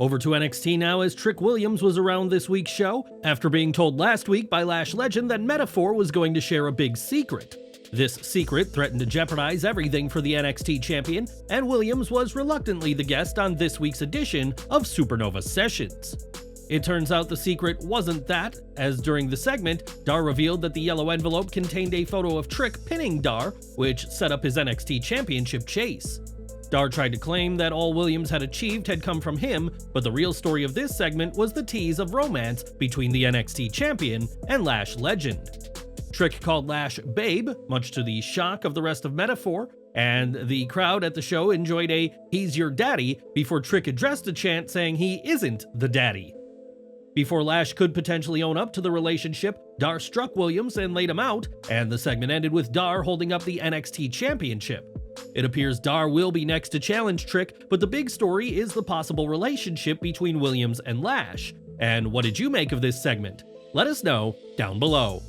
Over to NXT now, as Trick Williams was around this week's show after being told last week by Lash legend that Metaphor was going to share a big secret. This secret threatened to jeopardize everything for the NXT champion, and Williams was reluctantly the guest on this week's edition of Supernova Sessions. It turns out the secret wasn't that, as during the segment, Dar revealed that the yellow envelope contained a photo of Trick pinning Dar, which set up his NXT championship chase. Dar tried to claim that all Williams had achieved had come from him, but the real story of this segment was the tease of romance between the NXT champion and Lash legend. Trick called Lash Babe, much to the shock of the rest of Metaphor, and the crowd at the show enjoyed a "He's your daddy" before Trick addressed a chant saying he isn't the daddy. Before Lash could potentially own up to the relationship, Dar struck Williams and laid him out, and the segment ended with Dar holding up the NXT championship. It appears Dar will be next to challenge Trick, but the big story is the possible relationship between Williams and Lash. And what did you make of this segment? Let us know down below.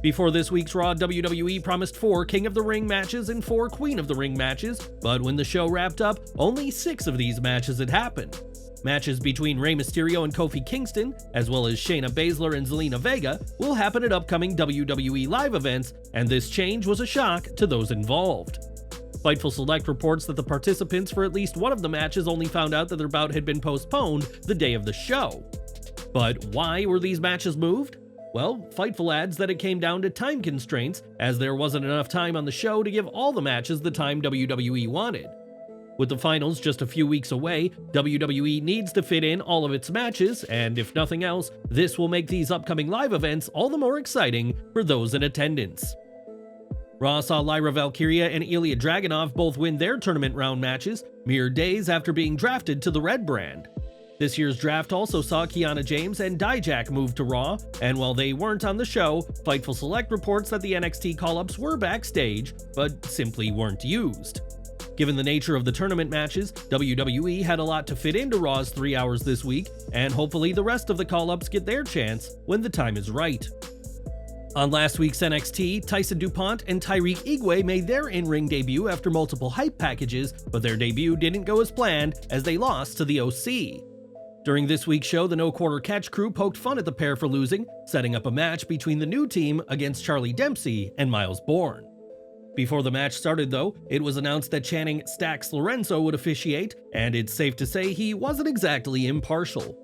Before this week's Raw, WWE promised 4 King of the Ring matches and 4 Queen of the Ring matches, but when the show wrapped up, only 6 of these matches had happened. Matches between Rey Mysterio and Kofi Kingston, as well as Shayna Baszler and Zelina Vega, will happen at upcoming WWE live events, and this change was a shock to those involved. Fightful Select reports that the participants for at least one of the matches only found out that their bout had been postponed the day of the show. But why were these matches moved? Well, Fightful adds that it came down to time constraints, as there wasn't enough time on the show to give all the matches the time WWE wanted. With the finals just a few weeks away, WWE needs to fit in all of its matches, and if nothing else, this will make these upcoming live events all the more exciting for those in attendance. Raw saw Lyra Valkyria and Ilya Dragunov both win their tournament round matches, mere days after being drafted to the Red brand. This year's draft also saw Kiana James and Dijak move to Raw, and while they weren't on the show, Fightful Select reports that the NXT call-ups were backstage, but simply weren't used. Given the nature of the tournament matches, WWE had a lot to fit into Raw's 3 hours this week, and hopefully the rest of the call-ups get their chance when the time is right. On last week's NXT, Tyson DuPont and Tyreek Igwe made their in-ring debut after multiple hype packages, but their debut didn't go as planned as they lost to the OC. During this week's show, the No Quarter Catch crew poked fun at the pair for losing, setting up a match between the new team against Charlie Dempsey and Miles Bourne. Before the match started though, it was announced that chanting Stax Lorenzo would officiate, and it's safe to say he wasn't exactly impartial.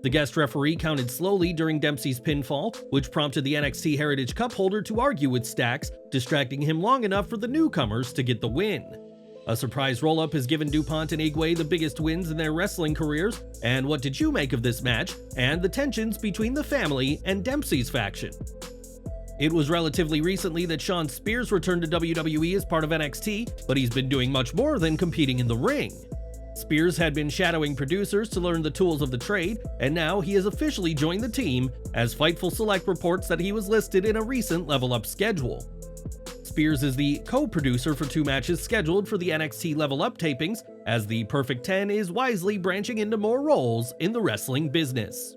The guest referee counted slowly during Dempsey's pinfall, which prompted the NXT Heritage Cup holder to argue with Stax, distracting him long enough for the newcomers to get the win. A surprise roll-up has given DuPont and Igwe the biggest wins in their wrestling careers, and what did you make of this match, and the tensions between the family and Dempsey's faction? It was relatively recently that Shawn Spears returned to WWE as part of NXT, but he's been doing much more than competing in the ring. Spears had been shadowing producers to learn the tools of the trade, and now he has officially joined the team, as Fightful Select reports that he was listed in a recent Level Up schedule. Spears is the co-producer for 2 matches scheduled for the NXT Level Up tapings, as the Perfect 10 is wisely branching into more roles in the wrestling business.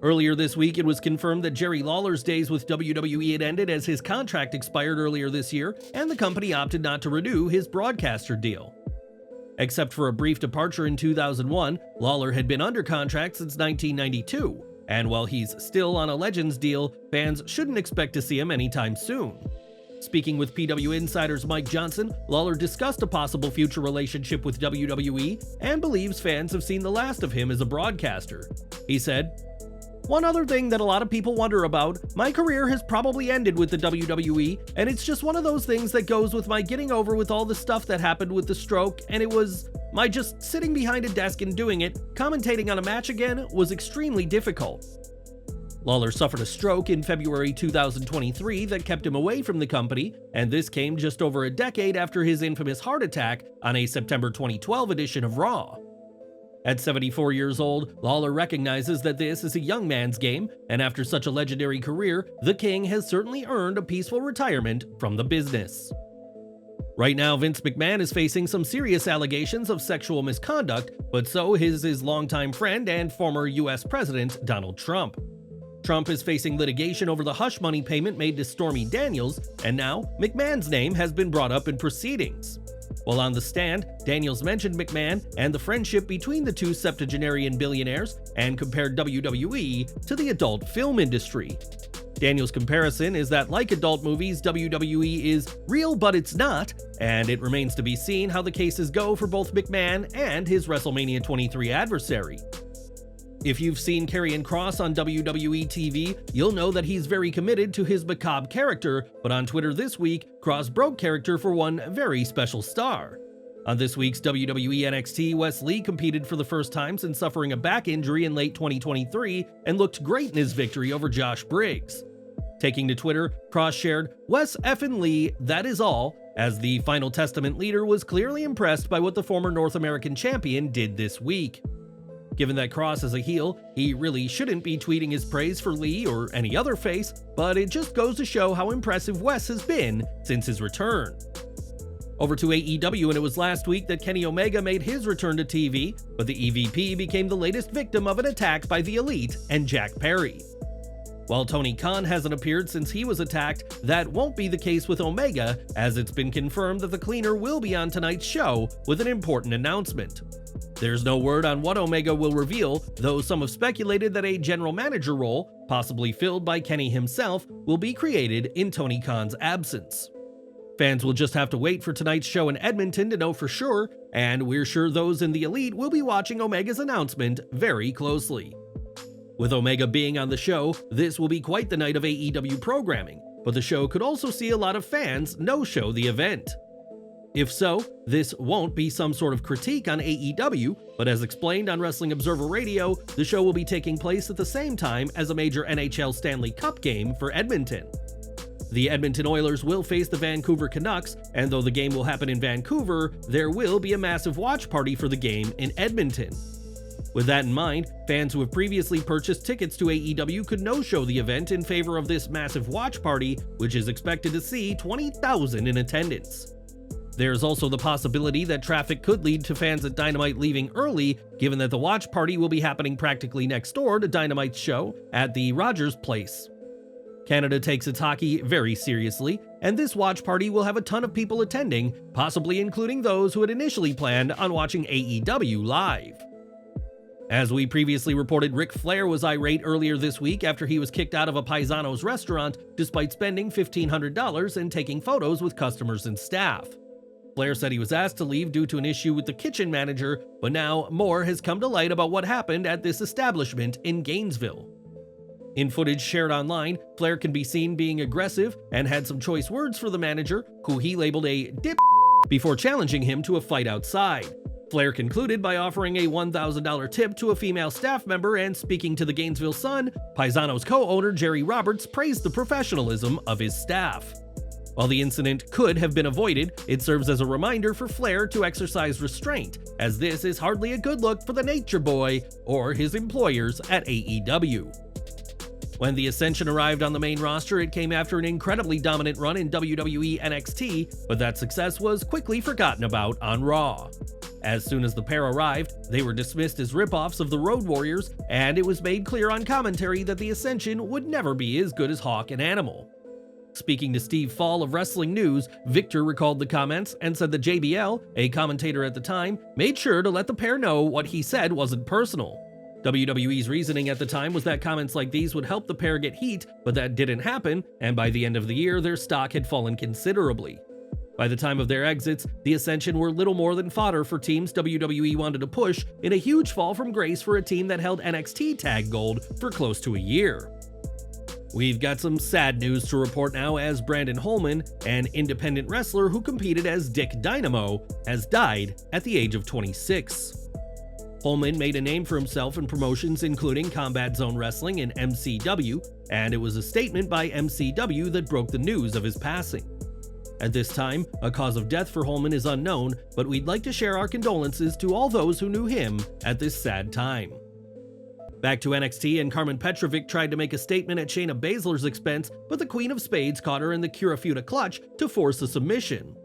Earlier this week, it was confirmed that Jerry Lawler's days with WWE had ended as his contract expired earlier this year, and the company opted not to renew his broadcaster deal. Except for a brief departure in 2001, Lawler had been under contract since 1992, and while he's still on a Legends deal, fans shouldn't expect to see him anytime soon. Speaking with PW Insider's Mike Johnson, Lawler discussed a possible future relationship with WWE and believes fans have seen the last of him as a broadcaster. He said, "One other thing that a lot of people wonder about, my career has probably ended with the WWE, and it's just one of those things that goes with my getting over with all the stuff that happened with the stroke, and it was my just sitting behind a desk and doing it, commentating on a match again was extremely difficult." Lawler suffered a stroke in February 2023 that kept him away from the company, and this came just over a decade after his infamous heart attack on a September 2012 edition of Raw. At 74 years old, Lawler recognizes that this is a young man's game, and after such a legendary career, the King has certainly earned a peaceful retirement from the business. Right now, Vince McMahon is facing some serious allegations of sexual misconduct, but so is his longtime friend and former US President Donald Trump. Trump is facing litigation over the hush money payment made to Stormy Daniels, and now McMahon's name has been brought up in proceedings. While on the stand, Daniels mentioned McMahon and the friendship between the two septuagenarian billionaires and compared WWE to the adult film industry. Daniels' comparison is that, like adult movies, WWE is real but it's not, and it remains to be seen how the cases go for both McMahon and his WrestleMania 23 adversary. If you've seen Karrion Kross on WWE TV, you'll know that he's very committed to his macabre character, but on Twitter this week, Kross broke character for one very special star. On this week's WWE NXT, Wes Lee competed for the first time since suffering a back injury in late 2023 and looked great in his victory over Josh Briggs. Taking to Twitter, Kross shared, "Wes effin' Lee, that is all," as the Final Testament leader was clearly impressed by what the former North American champion did this week. Given that Kross is a heel, he really shouldn't be tweeting his praise for Lee or any other face, but it just goes to show how impressive Wes has been since his return. Over to AEW, and it was last week that Kenny Omega made his return to TV, but the EVP became the latest victim of an attack by the Elite and Jack Perry. While Tony Khan hasn't appeared since he was attacked, that won't be the case with Omega, as it's been confirmed that the cleaner will be on tonight's show with an important announcement. There's no word on what Omega will reveal, though some have speculated that a general manager role, possibly filled by Kenny himself, will be created in Tony Khan's absence. Fans will just have to wait for tonight's show in Edmonton to know for sure, and we're sure those in the Elite will be watching Omega's announcement very closely. With Omega being on the show, this will be quite the night of AEW programming, but the show could also see a lot of fans no-show the event. If so, this won't be some sort of critique on AEW, but as explained on Wrestling Observer Radio, the show will be taking place at the same time as a major NHL Stanley Cup game for Edmonton. The Edmonton Oilers will face the Vancouver Canucks, and though the game will happen in Vancouver, there will be a massive watch party for the game in Edmonton. With that in mind, fans who have previously purchased tickets to AEW could no-show the event in favor of this massive watch party, which is expected to see 20,000 in attendance. There's also the possibility that traffic could lead to fans at Dynamite leaving early, given that the watch party will be happening practically next door to Dynamite's show at the Rogers Place. Canada takes its hockey very seriously, and this watch party will have a ton of people attending, possibly including those who had initially planned on watching AEW live. As we previously reported, Ric Flair was irate earlier this week after he was kicked out of a Piesanos restaurant despite spending $1,500 and taking photos with customers and staff. Flair said he was asked to leave due to an issue with the kitchen manager, but now more has come to light about what happened at this establishment in Gainesville. In footage shared online, Flair can be seen being aggressive and had some choice words for the manager, who he labeled a dip, before challenging him to a fight outside. Flair concluded by offering a $1,000 tip to a female staff member, and speaking to the Gainesville Sun, Paisanos co-owner Jerry Roberts praised the professionalism of his staff. While the incident could have been avoided, it serves as a reminder for Flair to exercise restraint, as this is hardly a good look for the Nature Boy or his employers at AEW. When the Ascension arrived on the main roster, it came after an incredibly dominant run in WWE NXT, but that success was quickly forgotten about on Raw. As soon as the pair arrived, they were dismissed as ripoffs of the Road Warriors, and it was made clear on commentary that the Ascension would never be as good as Hawk and Animal. Speaking to Steve Fall of Wrestling News, Victor recalled the comments and said that JBL, a commentator at the time, made sure to let the pair know what he said wasn't personal. WWE's reasoning at the time was that comments like these would help the pair get heat, but that didn't happen, and by the end of the year, their stock had fallen considerably. By the time of their exits, the Ascension were little more than fodder for teams WWE wanted to push, in a huge fall from grace for a team that held NXT Tag Gold for close to a year. We've got some sad news to report now, as Brandon Holman, an independent wrestler who competed as Dick Dynamo, has died at the age of 26. Holman made a name for himself in promotions including Combat Zone Wrestling and MCW, and it was a statement by MCW that broke the news of his passing. At this time, a cause of death for Holman is unknown, but we'd like to share our condolences to all those who knew him at this sad time. Back to NXT, and Carmen Petrovic tried to make a statement at Shayna Baszler's expense, but the Queen of Spades caught her in the Kirifuda clutch to force a submission.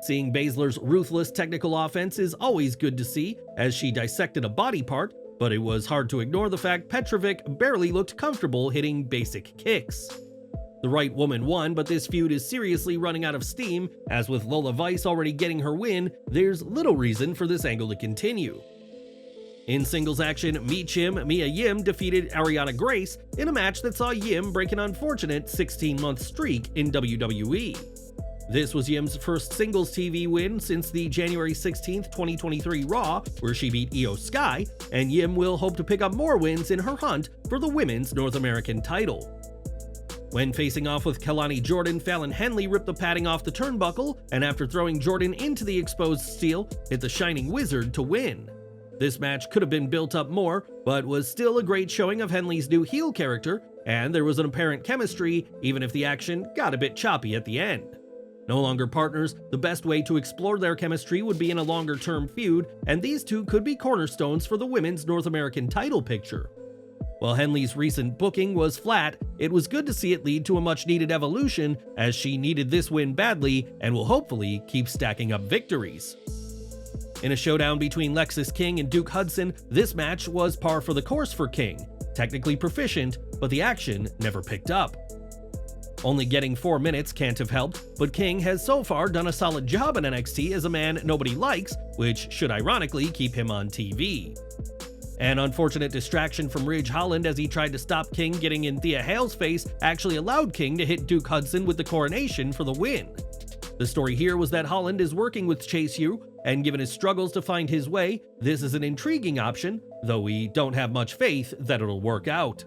Seeing Baszler's ruthless technical offense is always good to see, as she dissected a body part, but it was hard to ignore the fact Petrovic barely looked comfortable hitting basic kicks. The right woman won, but this feud is seriously running out of steam, as with Lola Vice already getting her win, there's little reason for this angle to continue. In singles action, Michin Mia Yim defeated Arianna Grace in a match that saw Yim break an unfortunate 16-month streak in WWE. This was Yim's first singles TV win since the January 16, 2023 Raw, where she beat Io Sky, and Yim will hope to pick up more wins in her hunt for the women's North American title. When facing off with Kelani Jordan, Fallon Henley ripped the padding off the turnbuckle, and after throwing Jordan into the exposed steel, hit the Shining Wizard to win. This match could have been built up more, but was still a great showing of Henley's new heel character, and there was an apparent chemistry, even if the action got a bit choppy at the end. No longer partners, the best way to explore their chemistry would be in a longer-term feud, and these two could be cornerstones for the women's North American title picture. While Henley's recent booking was flat, it was good to see it lead to a much-needed evolution, as she needed this win badly and will hopefully keep stacking up victories. In a showdown between Lexis King and Duke Hudson, this match was par for the course for King, technically proficient, but the action never picked up. Only getting 4 minutes can't have helped, but King has so far done a solid job in NXT as a man nobody likes, which should ironically keep him on TV. An unfortunate distraction from Ridge Holland as he tried to stop King getting in Thea Hale's face actually allowed King to hit Duke Hudson with the coronation for the win. The story here was that Holland is working with Chase U, and given his struggles to find his way, this is an intriguing option, though we don't have much faith that it'll work out.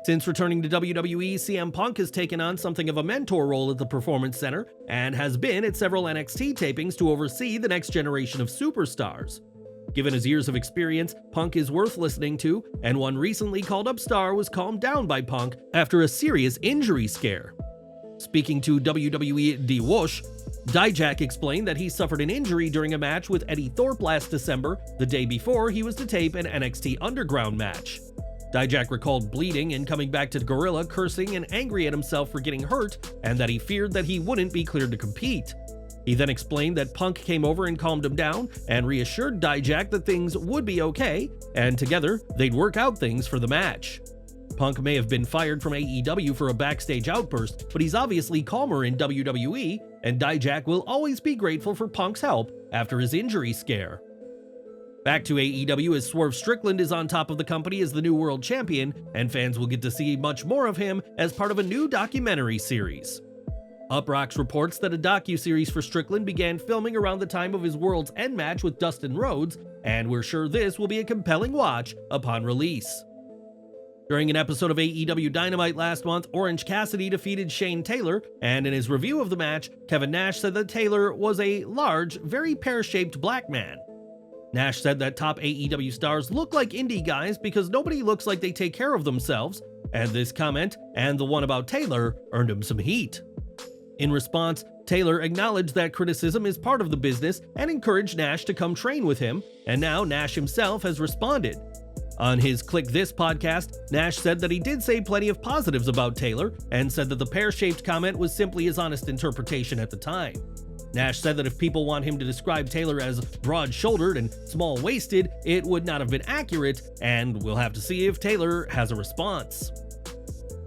Since returning to WWE, CM Punk has taken on something of a mentor role at the Performance Center, and has been at several NXT tapings to oversee the next generation of superstars. Given his years of experience, Punk is worth listening to, and one recently called up star was calmed down by Punk after a serious injury scare. Speaking to WWE The Whoosh, Dijak explained that he suffered an injury during a match with Eddie Thorpe last December, the day before he was to tape an NXT Underground match. Dijak recalled bleeding and coming back to Gorilla cursing and angry at himself for getting hurt, and that he feared that he wouldn't be cleared to compete. He then explained that Punk came over and calmed him down and reassured Dijak that things would be okay, and together they'd work out things for the match. Punk may have been fired from AEW for a backstage outburst, but he's obviously calmer in WWE, and Dijak will always be grateful for Punk's help after his injury scare. Back to AEW as Swerve Strickland is on top of the company as the new world champion, and fans will get to see much more of him as part of a new documentary series. Uproxx reports that a docuseries for Strickland began filming around the time of his World's End match with Dustin Rhodes, and we're sure this will be a compelling watch upon release. During an episode of AEW Dynamite last month, Orange Cassidy defeated Shane Taylor, and in his review of the match, Kevin Nash said that Taylor was a large, very pear-shaped black man. Nash said that top AEW stars look like indie guys because nobody looks like they take care of themselves, and this comment, and the one about Taylor, earned him some heat. In response, Taylor acknowledged that criticism is part of the business and encouraged Nash to come train with him, and now Nash himself has responded. On his Click This podcast, Nash said that he did say plenty of positives about Taylor, and said that the pear-shaped comment was simply his honest interpretation at the time. Nash said that if people want him to describe Taylor as broad-shouldered and small-waisted, it would not have been accurate, and we'll have to see if Taylor has a response.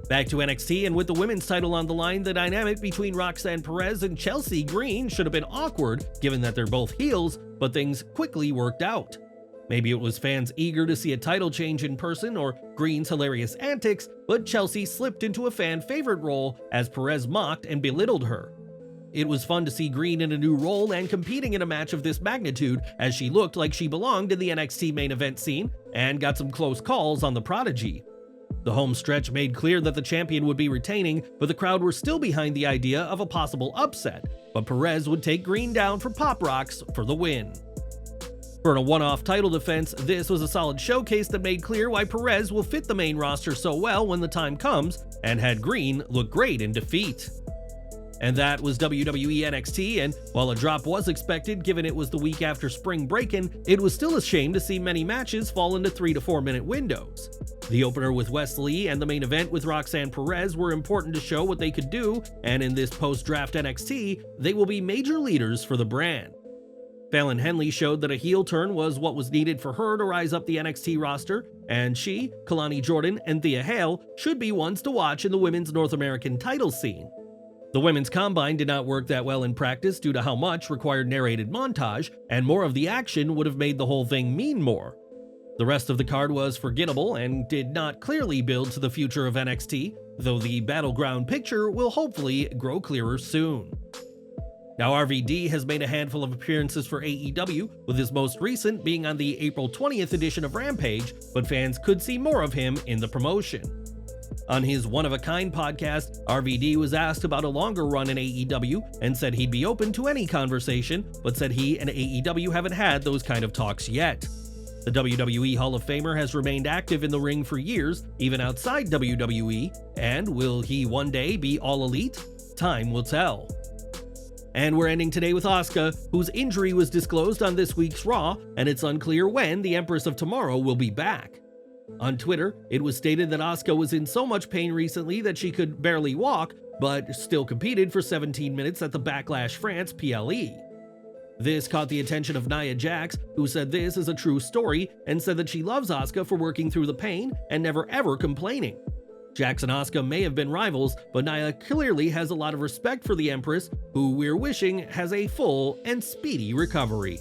Back to NXT, and with the women's title on the line, the dynamic between Roxanne Perez and Chelsea Green should have been awkward, given that they're both heels, but things quickly worked out. Maybe it was fans eager to see a title change in person, or Green's hilarious antics, but Chelsea slipped into a fan favorite role as Perez mocked and belittled her. It was fun to see Green in a new role and competing in a match of this magnitude, as she looked like she belonged in the NXT main event scene and got some close calls on the Prodigy. The home stretch made clear that the champion would be retaining, but the crowd were still behind the idea of a possible upset, but Perez would take Green down for Pop Rocks for the win. For a one-off title defense, this was a solid showcase that made clear why Perez will fit the main roster so well when the time comes, and had Green look great in defeat. And that was WWE NXT, and while a drop was expected given it was the week after Spring Breakin', it was still a shame to see many matches fall into 3 to 4 minute windows. The opener with Wes Lee and the main event with Roxanne Perez were important to show what they could do, and in this post-draft NXT, they will be major leaders for the brand. Fallon Henley showed that a heel turn was what was needed for her to rise up the NXT roster, and she, Kelani Jordan, and Thea Hale should be ones to watch in the women's North American title scene. The women's combine did not work that well in practice due to how much required narrated montage, and more of the action would have made the whole thing mean more. The rest of the card was forgettable and did not clearly build to the future of NXT, though the battleground picture will hopefully grow clearer soon. Now, RVD has made a handful of appearances for AEW, with his most recent being on the April 20th edition of Rampage, but fans could see more of him in the promotion. On his One of a Kind podcast, RVD was asked about a longer run in AEW and said he'd be open to any conversation, but said he and AEW haven't had those kind of talks yet. The WWE Hall of Famer has remained active in the ring for years, even outside WWE, and will he one day be All Elite? Time will tell. And we're ending today with Asuka, whose injury was disclosed on this week's Raw, and it's unclear when the Empress of Tomorrow will be back. On Twitter, it was stated that Asuka was in so much pain recently that she could barely walk, but still competed for 17 minutes at the Backlash France PLE. This caught the attention of Nia Jax, who said this is a true story and said that she loves Asuka for working through the pain and never ever complaining. Jax and Asuka may have been rivals, but Nia clearly has a lot of respect for the Empress, who we're wishing has a full and speedy recovery.